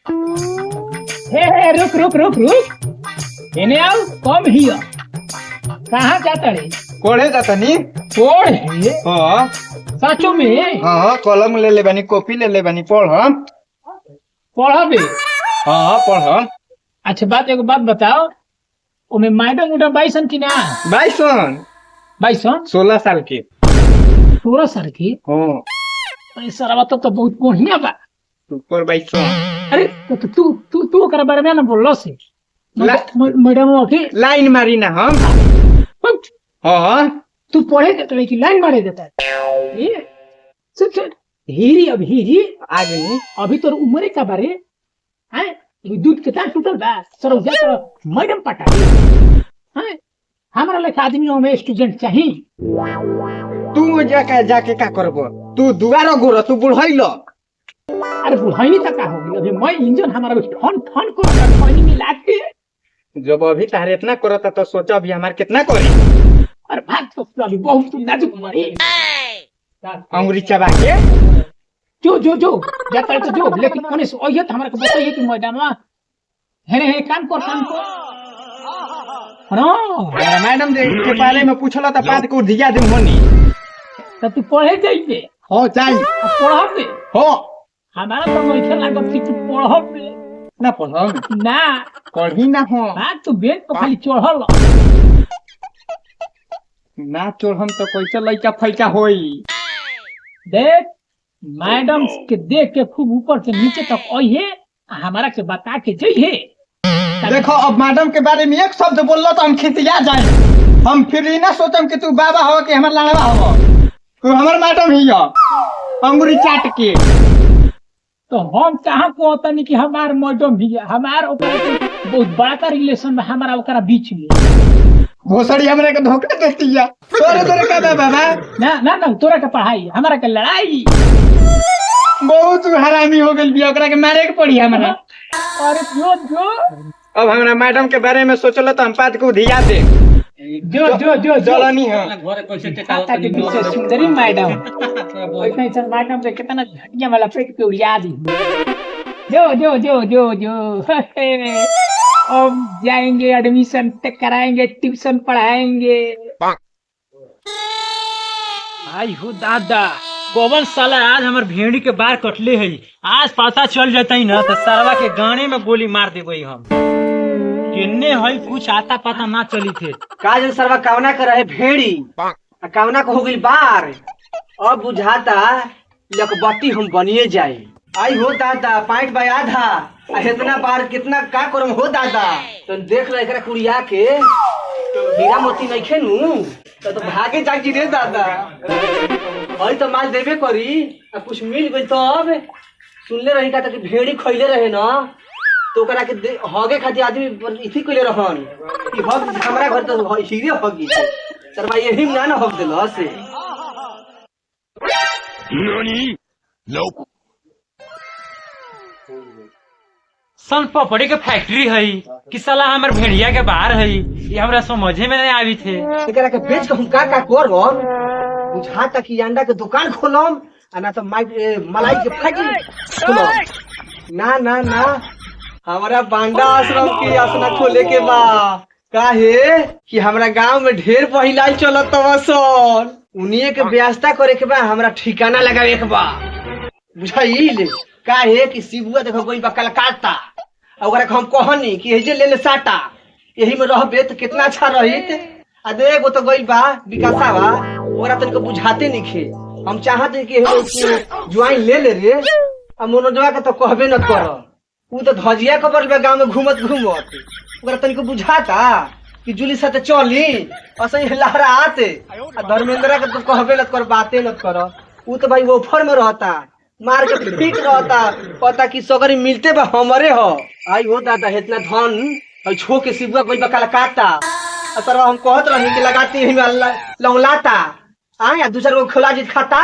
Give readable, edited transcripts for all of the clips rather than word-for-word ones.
हे रुक रुक रुक रुक, इन्हें आओ, कम हियो। कहाँ जाता रे? कोड़े जाता नी। पढ़े? हाँ सचो में? हाँ, कलम ले ले बानी, कॉपी ले ले बानी, पढ़। पढ़बे? हाँ पढ़। अच्छा एगो बात बताओ, ओमे मैडम उडम बाइसन की ना? बाइसन। 16 साल की। 16 साल की? हाँ। अरे सरवा तो बहुत बढ़िया बा। सुपर बाइसन। अरे तो तू ओकरा बारे में ना बोललो से मैडम ओके लाइन मारी ना हम। हाँ तू पढ़े देता है कि लाइन मारे देता है? ये सुन हीरी अब हीरी आगे अभी तो उम्र का बारे हैं, ये दूध के तार टूटल बा सर जा मैडम पटा हैं। हमारा लेखा आदमी में स्टूडेंट चाहिए। तू जाके का करबो? तू दुआरो गोरो, तू बुढ़ाइलो। अरे बुढ़ाई तक का हो गई? अभी मैं इंजन हमारा ठन ठन को पानी में लाके जब अभी तारे इतना करता तो सोचा अभी हमार कितना करी। अरे भाग तो अभी बहुत नाजुक मरी अंगुरी चबा के जो जाता है तो जो, लेकिन उन्हें ओयत हमारे को बताइए कि मैडम है काम कर हाँ मैडम के बारे में पूछला तो बात को दिया दे होनी। तब तू पढ़े जाइए। हो चाहिए पढ़बे? हो हमारा तो वैसे लागत कि तू पढ़बे ना। पढ़ब ना पढ़ी ना हो। हाँ तू बेंच पर खाली चढ़ल ना चढ़म तो कैसे लइका फैका होई। देख मैडम के देख के खूब ऊपर से नीचे तक आइए, हमारा के बता के जाइए। देखो अब मैडम के बारे में एक शब्द बोललो तो हम खिसिया जाए। हम फिर ही ना सोचम कि तू बाबा हो कि हमार लड़वा हो। तू हमार मैडम ही हो अंगुरी चाट के। तो हम कहाँ कहता नहीं कि हमार मैडम भी है। हमार बहुत बड़ा का रिलेशन है हमारा ओकरा बीच में। भोसड़ी हमरे के धोखा देती है। तोरे का बाबा ना तोरा के पढ़ाई हमारा के लड़ाई बहुत हरामी हो गई बिया, ओकरा के मारे के पड़ी हमरा। अरे जो अब हमरा मैडम के बारे में सोचलो तो हम बात को धिया दे। जो जलनी है सुंदरी मैडम मैडम से कितना घटिया वाला पेट पे उड़िया दी। जो अब जाएंगे एडमिशन कराएंगे, ट्यूशन पढ़ाएंगे। आई हो दादा गोवन साला आज हमार भेड़ी के बार कटले है। आज पता चल जाता ही ना तो सरवा के गाने में गोली मार देबे हम। किन्ने है कुछ आता पता ना चली थे। काजल सरवा कावना कर रहे भेड़ी कावना को हो गई बार। अब बुझाता लकबत्ती हम बनिए जाए। आई हो दादा 5 बाय आधा इतना बार कितना का करम हो दादा। तो देख रहे एकरा कुड़िया के हीरा मोती नहीं खेनू तो भागे जागी रे दादा। अरे तो माल देवे करी कुछ मिल गई तो अब सुनले रही का कि भेड़ी खैले रहे ना तो ओकरा के हगे खातिर आदमी इथी कइले रहन कि हग हमरा घर तो हीरे हगी सरवा यही ना ना हग देलो से। Nani? Nope. सन पपड़ी के फैक्ट्री है कि साला हमार भेड़िया के बाहर है। ये हमरा समझे में नहीं आवी थे। एकरा के बेच के हम का करब? बुझाता कि अंडा के दुकान खोलम ना तो मलाई के फैक्ट्री खोलम। ना हमारा बांडा आश्रम के आसना खोले के बा। काहे कि हमरा गांव में ढेर पहिलाई चलत सन उन्हीं के व्यवस्था करे के बा। हमरा ठिकाना लगावे के बा बुझाइल। काहे कि शिबुआ देखो कोई बा कलकत्ता ओकरा हम कहनी कि हेजे ले ले साटा यही में रहबे तो कितना अच्छा रहित। आ देखो तो गइल बा विकासा बा ओकरा तनिको बुझाते नइखे। हम चाहते कि ज्वाइन ले ले रे आ मनोजवा के तो कहबे न कर। उ तो धजिया कबर बा गांव में घूमत ओकरा तनिको बुझाता कि जुली साथे चली असही लहरा आते। आ धर्मेंद्र के तो कहबे न कर बाते न कर। उ तो भाई ऑफर में रहता मार के फिट रहता पता कि सगरी मिलते बा हमरे हो। आई हो दादा इतना धन छो के शिबुआ कोई बा कलकत्ता सर हम कहत रही कि लगाती है लौलाता आया दूसरा को खोला जीत खाता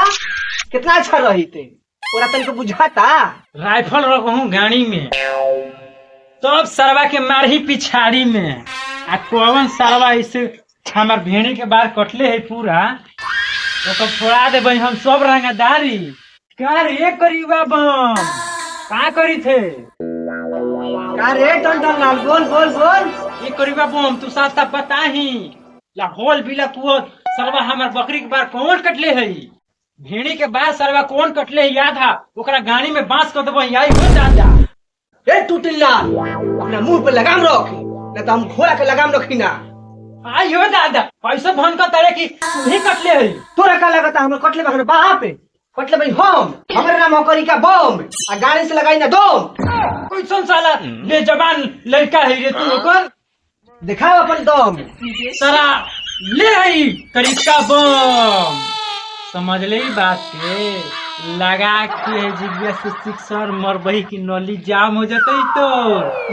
कितना अच्छा रही थे ओरा तनिको बुझाता। राइफल रखूं गाड़ी में तब सरवा के मारही पिछाड़ी में आ कौन सरवा इसे हमार भेड़ी के बार कटले है पूरा तो छोड़ा दे हम सब रंगदारी। क्या रे करी बम का करी थे? का रे टन लाल बोल बोल बोल। ये करी बाबू हम तू साथ साथ बता ही लाहौल बिला तू सरवा हमार बकरी के बार कौन कटले है भेड़ी के बाद सरवा कौन कटले है याद है ओकरा गाड़ी में बांस कर देबो आई हो दादा। ए टूटिल्ला अपना मुंह पे लगाम रख नहीं तो हम घोड़ा के लगाम रखी ना। आई हो दादा पैसा भन का तारे की तू ही कटले है तोरा का लगता हम कटले बखरे बाहा पे कटले भाई हम हमारे नाम होकरी का बम आ गाड़ी से लगाई ना दम। कोई सुन साला बेजबान लड़का है रे तू ओकर दिखाओ अपन दम। सारा ले आई करीब का बम समझ ले बात के लगा के जिज्ञा से शिक्षर मरबही की नली जाम हो जाते तो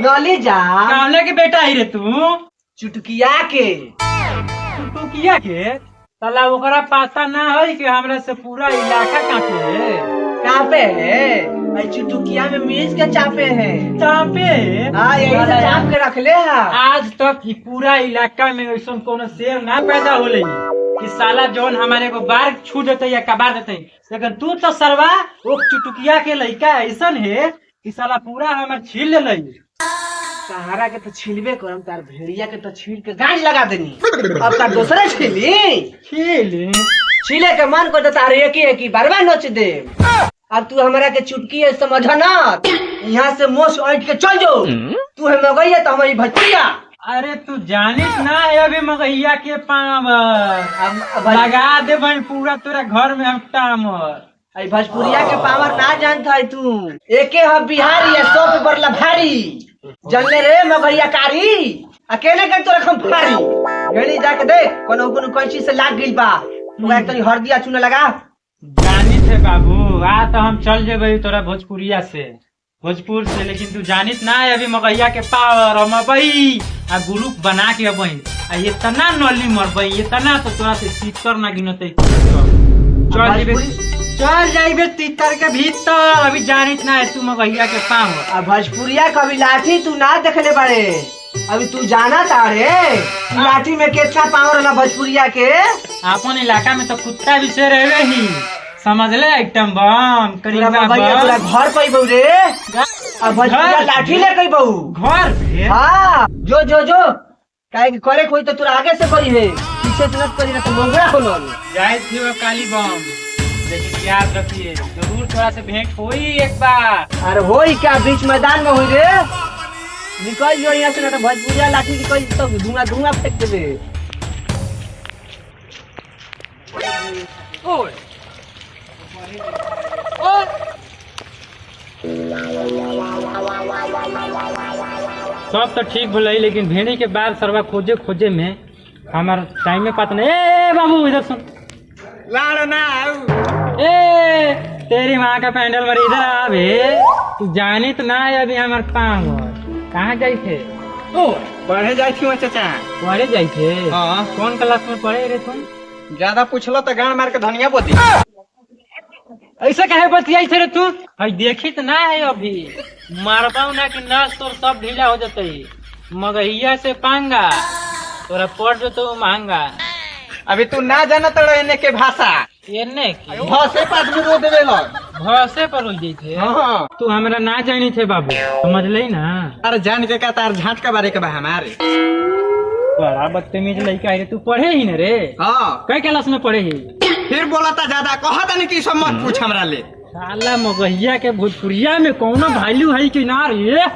नली जा कामले के बेटा ही रे तू चुटकिया के टुकिया के साला ओकरा पता ना है कि हमरा से पूरा इलाका कांपे है कापे है चुटकिया में मीज के चापे है चापे हाँ यही से चाप के रख ले है। आज तक ई पूरा इलाका में ऐसा कोनो शेर ना पैदा होले कि साला जौन हमारे को बार छू देते या कबार देते लेकिन तू तो सरवा वो चुटकिया के लड़का ऐसा है कि साला पूरा हमार छील ले लई। सहारा के तो छीलबे करम तार भेड़िया के तो छील के गाड़ी लगा देनी अब तार दूसरे छीली छीले के मन को तो तार एक ही बार नोच दे। अब तू हमारा के चुटकी है समझ ना यहाँ से मोश ऐंठ के चल जाओ तू है मगैया तो हमारी भटकिया। अरे तू जानिस ना है अभी मगैया के पावर लगा दे बन पूरा तेरा घर में हम टामर भोजपुरिया के पावर ना जानता है तू एके हम बिहारी है 100 पे बरला भारी जानले रे मगैया कारी अकेले के तो रखम फारी गणी जाके देख कोनो कोनो कैंची से लाग गइल बा तू एक तनी हरदिया चूना लगा। जानित है बाबू आ तो हम चल जेबे तोरा भोजपुरिया से भोजपुर से लेकिन तू जानित ना है अभी मगैया के पावर हम अबई आ ग्रुप बना के अबई आ ये तना नली मरबई ये तना तो तोरा से सीकर ना गिनते चल जेबे चल जाइबे तीतर के भीतर अभी जानित ना है तू मगैया के पावर। अब भोजपुरिया कभी लाठी तू ना देखले बारे अभी तू जाना तारे लाठी में कितना पावर ना भोजपुरिया के। अपन इलाका में तो कुत्ता भी से रहे ही समझ ले आइटम बम करीबा तोरा घर पे बहू रे अब भोजपुरिया लाठी ले गई बहू घर पे। हाँ जो जो जो काहे कि करे कोई तो तोरा आगे से करी है पीछे से मत करी ना तो मोंगरा होलो जाए थी वो काली बम लेकिन याद रखिए जरूर थोड़ा से भेंट होई एक बार। अरे होई क्या बीच मैदान में हुई रे निकल जो यहाँ से ना तो भोजपुरिया लाठी निकल तो धुआं धुआं फेंक देबे। ओए सब तो ठीक बोले लेकिन भेड़ी के बाद सरवा खोजे खोजे में हमारा टाइम में पता नहीं। ए बाबू इधर सुन लाड़ ना ए तेरी माँ का पैंडल मर इधर आ बे तू जानी तो ना है अभी हमारे पाँव कहाँ जाई थे ओ पढ़े जाई थी चाचा पढ़े जाई थे। हाँ कौन क्लास में पढ़े रे तुम ज्यादा पूछलो तो गाड़ मार के धनिया बोती ऐसा कहे बतियाई थे रे तू भाई देखी तो ना है अभी मारबाऊ ना कि नस तोर सब ढीला हो जाते मगहिया से पांगा तोरा पढ़ जो तो महंगा। अभी तू ना जाना तो रहने के भाषा एने की भाषे पर आदमी रो देवे लो भरोसे पर हो जाई थे। हाँ तू हमरा ना जानी थे बाबू समझ ले ना। अरे जान के का तार झाट का बारे के बा हमारे बड़ा बदतमीज लड़का है तू पढ़े ही न रे। हाँ कई क्लास में पढ़े ही फिर बोला था ज्यादा कहा था नहीं कि सब मत पूछ हमरा ले साला मगहिया के भोजपुरिया में कौनो वैल्यू है कि ना रे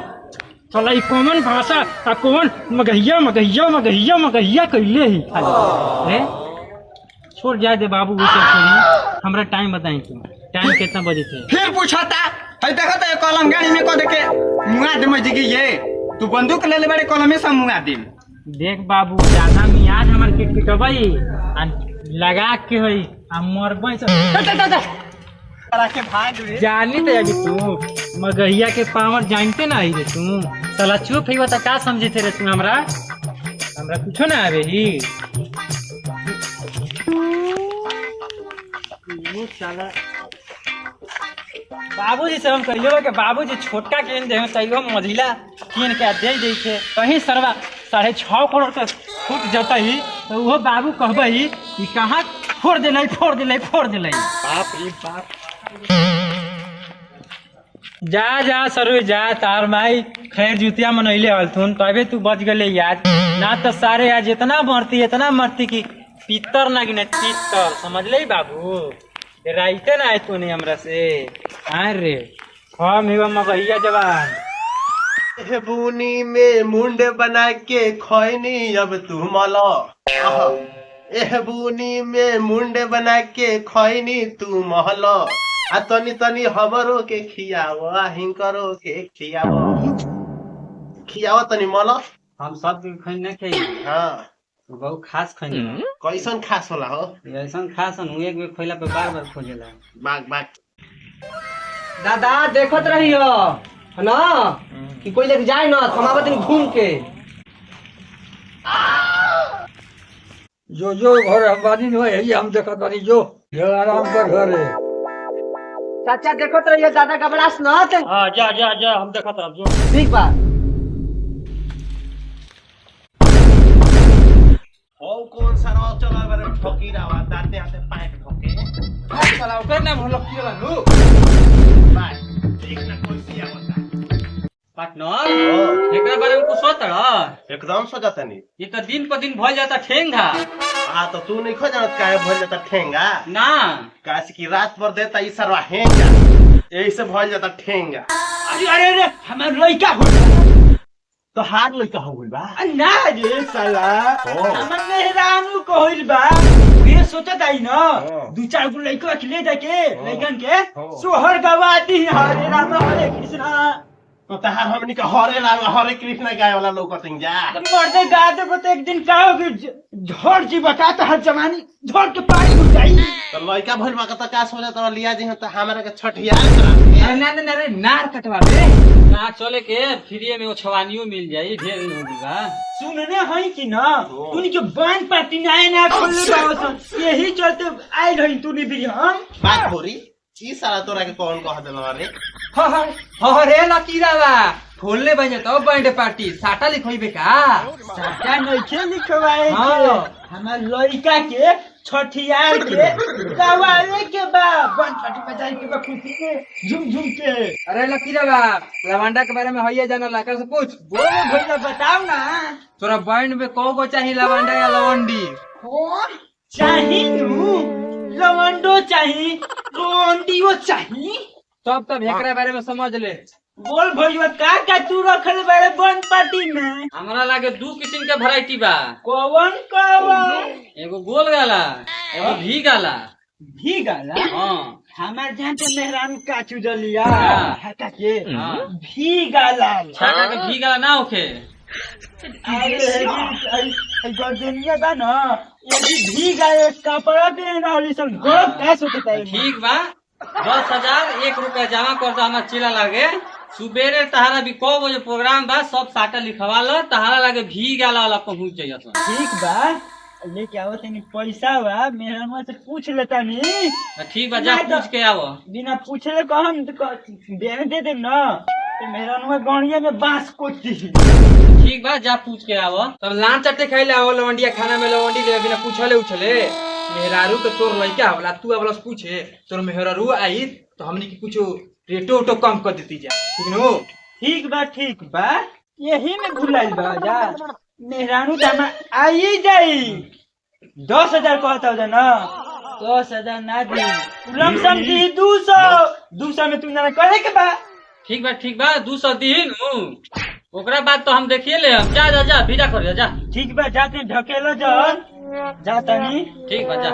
साला कॉमन भाषा आ कौन मगहिया मगहिया मगहिया मगहिया कैले ही खाली रे छोड़ जाए दे बाबू वो सब छोड़ी हमरा टाइम बताई तू टाइम कितना बजे थे। फिर पूछा था है देखो तो कलम गाड़ी में को देके मुआ दे मजी की ये तू बंदूक ले ले बड़े कलम में सब मुआ दे देख बाबू ज्यादा मियाज हमार किटकिटबई आ लगा के होई आ मरबई के भाग रे जानी तो अभी तू मगहिया के पावर जानते ना आई रे तू साला चुप ही बता का समझे थे रे तू हमरा कुछो ना आवे ही साला बाबूजी से हम कहियो कि बाबूजी छोटका किन दे तैयो मझिला किन के दे दै छै कहीं सरवा 6.5 करोड़ का फूट जता ही तो वो बाबू कहबई कि कहाँ फोड़ देलै बाप रे बाप जा जा सरोज जा, तार माई खैर जुतिया मनैले हलथुन तबे तू बच गले याद, ना तो सारे आज इतना मरती कि पितर ना गिने पितर, समझ ले बाबू। राइते ना है तूने हमरा से। अरे हम ही मगहिया जवान। बुनी में मुंड बना के खैनी अब तू मला। एह बुनी में मुंड बना के खैनी तू महल। आ तनी तनी हमरो के खियावा हिंकरो के खियावा तनी मला। हम सब खैन नहीं खाई। हाँ बहुत खास खैन। कैसन खास होला हो? ऐसा खास हूँ एक बेर खैला पे बार बार खोजेला। बाग बाग दादा देखत रहियो है ना कि कोई लेके जाए ना थमावत नहीं घूम के। जो घर अंबानी नहीं है ये हम देखत बानी जो आराम कर घर है। चाचा देखत रहियो दादा घबरास न। हाँ जा जा जा हम देखत रहब जो। ठीक बा। हो कौन सरवा चला बारे ठोकी रावा दाते हाथे पाइप ठोके। साला ओकर नाम होलो किला नु। बाय देख ना कोई सिया होता। पार्टनर एकरा बारे में कुछ सोच रहा? एकदम सोचतनी। ये तो दिन पर दिन भइल जाता ठेंगा। तो तू नहीं खो जानत काहे भइल जाता ठेंगा? ना काश की रात भर देता ई सरवा हेंगा, यही से भइल जाता ठेंगा। अरे अरे अरे हमार लइका हो तो हार लइका हो गइल बा। ना रे साला ओ। हमर मेहरानू कहइल बा ये सोचत आई ना दू चार गो लइका के ले जाके लइकन के सोहर गवाती हरे राम हरे कृष्णा। तो तहार हमनी के हरे राम हरे कृष्ण गाय वाला लौकतिन जा। मर्दे गा देबो तो एक दिन का होगी झड़ जी बता तो हर जवानी झड़ के पानी घुस जाई। तो लइका भइल बा त का सोचा त लिया जी त हमरा के छठिया करा। ना ना रे नार कटवाबे ना चले के फ्री में वो छवानियो मिल जाई ढेर होगा। सुनने हई कि ना तूनी के बांध पार्टी नया खोलले बासन यही चलते आइल हई तूनी भी हम बात होरी ई साला तोरा के कौन कह देला रे? हरे लकीरावा खोलले बने तो बैंड पार्टी साटा लिखोइबे का? साटा नइखे लिखवाए के हमर लइका के छठियार के गवाले के बा बैंड पार्टी बजाई के बा खुशी के झूम झूम के। अरे लकीरावा लवंडा के बारे में हइया जाना लाकर से पूछ। बोले भैया बताओ ना तोरा बैंड में कौ गो चाहिए लवंडा या लवंडी? चाही लवंडो चाही लवंडियो चाही तब एकरा बारे में समझ ले। बोल भैया का तू रखल बारे बन पार्टी में? हमरा लागे दू किस्म के वैरायटी बा। कौन एगो गोल गाला एगो भी गाला। भी गाला? हां हमार जान पे मेहरान काचू जलिया हटा के भी गाला छाटा के भी गाला ना होखे। अरे दुनिया बा ना ये भी गाले कपड़ा पहन रहली सब गलत का सोचता है। ठीक बा 10,000 1 रुपया जमा कर दो हमार चिला लागे सुबेरे तहारा भी को बजे प्रोग्राम बा सब साटा लिखवा लो तहारा लागे भी गाला वाला पहुंच जाइए। ठीक बा लेके आओ तनी पैसा बा मेहरानवा से पूछ लेता नी। ठीक बा जा पूछ के आओ। बिना पूछले को हम देने दे दे ना तो मेहरानवा गणिया में बांस कोती। ठीक बा जा पूछ के आओ। तब लान चट्टे खाइले आओ लवंडिया खाना में लवंडी ले बिना पूछले उछले मेहरारू के तोर लइका होला तू अबला पूछे तोर मेहरारू आई तो हमनी के कुछ रेटो ओटो कम कर देती जा। ठीक नो? ठीक बा यही में भुलाइल बा जा मेहरानू दामा आई जाई 10,000 कहता हो ना 10,000 ना दी लमसम दी 200 में तू ना करे के बा। ठीक बा 200 दी नु ओकरा बाद तो हम देखिए ले हम जा जा जा विदा कर जा। ठीक बा जाते ढकेलो जन जाता नहीं। ठीक बा जा।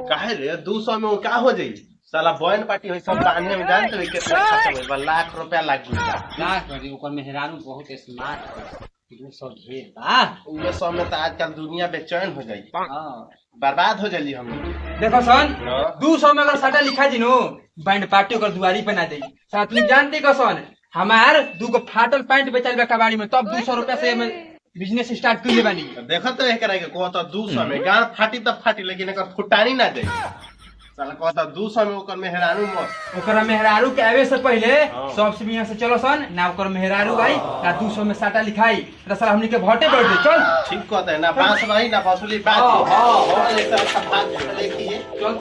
काहे रे 200 में वो का हो जाई? साला बॉयन पार्टी होई सब बांधने में जानते हो कितना खर्च होई बा लाख रुपया लाग गई। ना करी ओकर मेहरानू बहुत स्मार्ट है 200 ढेर बा। उमे सब में तो आजकल दुनिया बेचैन हो जाई। बर्बाद हो जाई हम। देखो सन 200 में अगर साटा लिखा जी नो बैंड पार्टी ओकर दुआरी पे ना देई। साथ में जानते को सन हमार 2 गो फाटल पैंट बेचल बा कबाड़ी में तब 200 रुपया से हमें बिजनेस स्टार्ट कर ले बानी। देखो तो एकरा के कहता 200 में गांव फाटी तब फाटी लेकिन एकर फुटानी ना दे। साला कहता 200 में ओकर मेहरानू मस्त ओकरा मेहरारू के आवे से पहले सबसे बिना से चलो सन ना ओकर मेहरारू आई ना 200 में साटा लिखाई तो साला हमनी के भटे बढ़ दे। चल ठीक कहता है ना बांस भाई ना फसली बात। हां एक तरह का बात देखिए चल